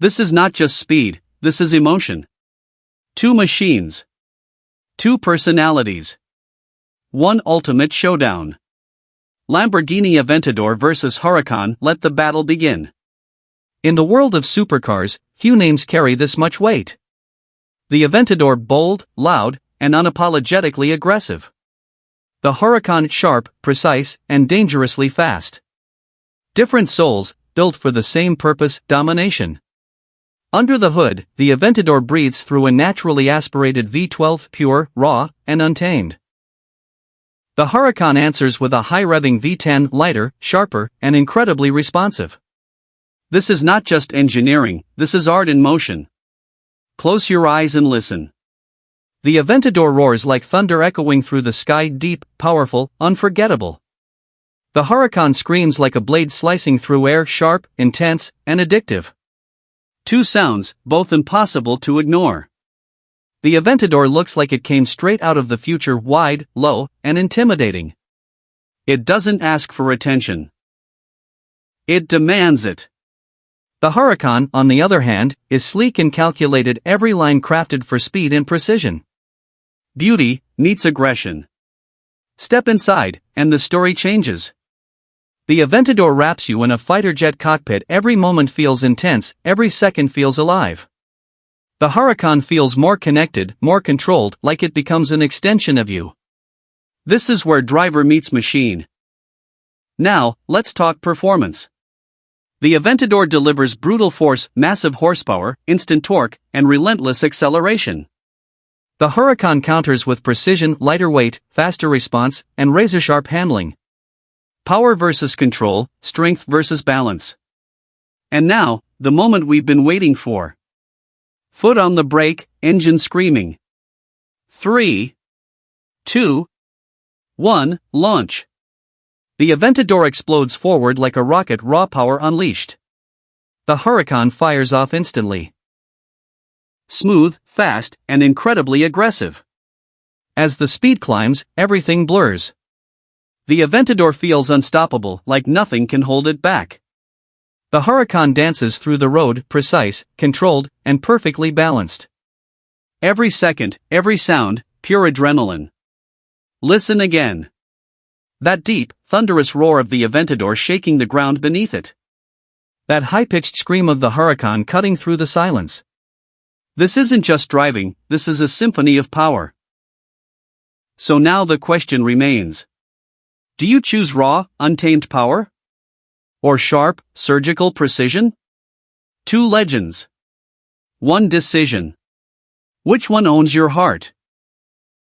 This is not just speed, this is emotion. Two machines. Two personalities. One ultimate showdown. Lamborghini Aventador vs Huracan, let the battle begin. In the world of supercars, few names carry this much weight. The Aventador bold, loud, and unapologetically aggressive. The Huracan sharp, precise, and dangerously fast. Different souls, built for the same purpose, domination. Under the hood, the Aventador breathes through a naturally aspirated V12, pure, raw, and untamed. The Huracan answers with a high-revving V10, lighter, sharper, and incredibly responsive. This is not just engineering, this is art in motion. Close your eyes and listen. The Aventador roars like thunder echoing through the sky, deep, powerful, unforgettable. The Huracan screams like a blade slicing through air, sharp, intense, and addictive. Two sounds, both impossible to ignore. The Aventador looks like it came straight out of the future, wide, low, and intimidating. It doesn't ask for attention. It demands it. The Huracan, on the other hand, is sleek and calculated, every line crafted for speed and precision. Beauty meets aggression. Step inside, and the story changes. The Aventador wraps you in a fighter jet cockpit. Every moment feels intense, every second feels alive. The Huracan feels more connected, more controlled, like it becomes an extension of you. This is where driver meets machine. Now, let's talk performance. The Aventador delivers brutal force, massive horsepower, instant torque, and relentless acceleration. The Huracan counters with precision, lighter weight, faster response, and razor-sharp handling. Power versus control, strength versus balance. And now, the moment we've been waiting for. Foot on the brake, engine screaming. 3, 2, 1, launch. The Aventador explodes forward like a rocket, raw power unleashed. The Huracan fires off instantly. Smooth, fast, and incredibly aggressive. As the speed climbs, everything blurs. The Aventador feels unstoppable, like nothing can hold it back. The Huracan dances through the road, precise, controlled, and perfectly balanced. Every second, every sound, pure adrenaline. Listen again. That deep, thunderous roar of the Aventador shaking the ground beneath it. That high-pitched scream of the Huracan cutting through the silence. This isn't just driving, this is a symphony of power. So now the question remains. Do you choose raw, untamed power? Or sharp, surgical precision? Two legends. One decision. Which one owns your heart?